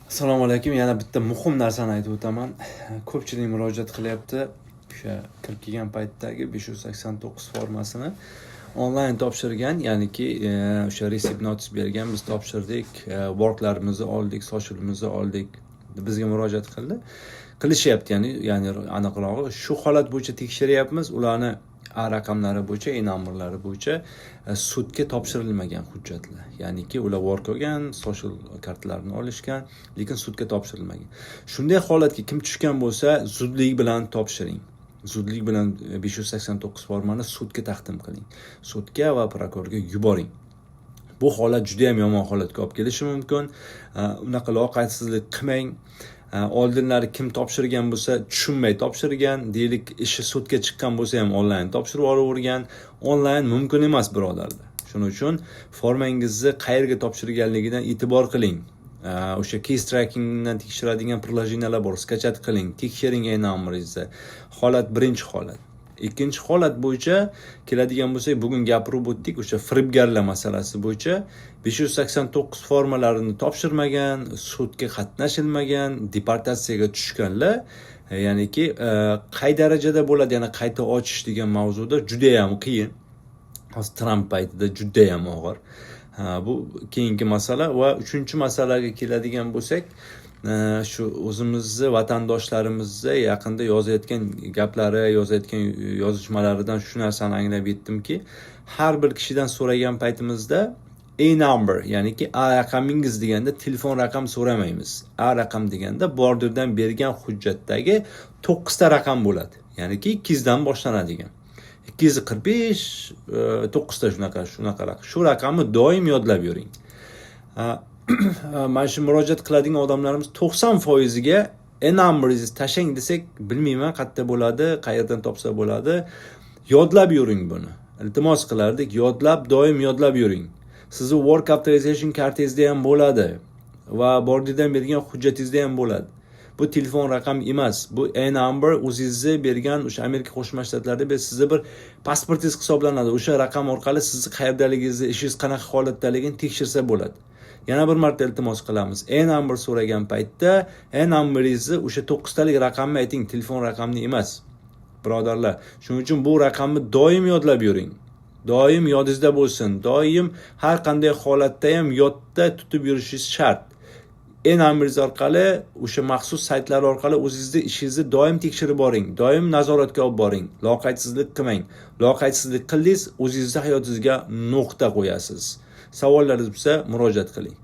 Assalomu alaykum. Yana bitta muhim narsani aytib o'taman. Ko'pchilik murojaat qilyapti. O'sha kirib kelgan paytdagi 589 formasini onlayn topshirgan, ya'niki o'sha receipt notice bergan, biz topshirdik, worklarimizni oldik, socialimizni oldik. Bizga murojaat qilishyapti, ya'ni aniqrog'i shu holat bo'yicha tekshiryapmiz. Ularni raqamlari bo'yicha, numberlari bo'yicha sudga topshirilmagan hujjatlar. Ya'niki ular work olgan, social kartalarini olishgan, lekin sudga topshirilmagan. Shunday holatga kim tushgan bo'lsa, zudlik bilan topshiring. Zudlik bilan 589 formani sudga taqdim qiling. Sudga va prokurorga yuboring. Bu holat juda ham yomon holatga olib kelishi mumkin. Unaqa loqaysizlik qilmang. Oldinlari kim topshirgan bo'lsa, tushunmay topshirgan, deylik ishi sudga chiqqan bo'lsa ham onlayn topshirib olavergan. Onlayn mumkin emas, birodarlar. Shuning uchun formangizni qayerga topshirganligidan e'tibor qiling. O'sha case trackingdan tekshiradigan prilojenalar bor, skachat qiling, tekshiring numberingizni. Holat birinchi holat. Ikkinchi holat bo'yicha keladigan bo'lsak, bugun gapirib o'tdik, o'sha firibgarlar masalasi bo'yicha 589 formalarini topshirmagan, sudga qatnashilmagan, deportatsiyaga tushganlar, ya'niki qay darajada bo'ladi, yana qayta ochish degan mavzuda juda ham qiyin. Hozir Trump paytida juda ham og'ir. Bu keyingi masala va uchinchi masalaga keladigan bo'lsak, shu o'zimizni vatandoshlarimizni yaqinda yozayotgan gaplari, yozayotgan yozishmalaridan shu narsani anglab yetdimki, har bir kishidan so'ragan paytimizda number, ya'niki raqamingiz deganda telefon raqam so'ramaymiz. Raqam deganda borderdan bergan hujjatdagi 9 ta raqam bo'ladi. Ya'niki 2 dan boshlanadigan. 245 9 ta shunaqa raqam. Shu raqamni doim yodlab yuring. Mana shu murojaat qiladigan odamlarimiz 90%ga numberingizni tashlang desak, bilmayman qayerda bo'ladi, qayerdan topsa bo'ladi. Yodlab yuring buni. Iltimos qilardik, doim yodlab yuring. Sizni work authorization kartingizda ham bo'ladi va borderdan bergan hujjatingizda ham bo'ladi. Bu telefon raqam emas. Bu number o'zingizni bergan o'sha Amerika Qo'shma Shtatlarida sizni bir pasportingiz hisoblanadi. O'sha raqam orqali sizni qayerdaligingizni, ishingiz qanaqa holatdaligini tekshirsa bo'ladi. Yana bir marta iltimos qilamiz. Number so'ragan paytda numberingizni o'sha 9 talik raqamni ayting, telefon raqamni emas. Birodarlar, shuning uchun bu raqamni doim yodlab yuring. Doim yodingizda bo'lsin. Doim har qanday holatda ham yodda tutib yurishingiz shart. Numberingiz orqali, o'sha maxsus saytlar orqali o'zingizni ishingizni doim tekshirib boring. Doim nazoratga olib boring. Loqaysizlik qilmang. Loqaysizlik qildingiz, o'zingizning hayotingizga nuqta qo'yasiz. Savollaringiz bo'lsa murojaat qiling.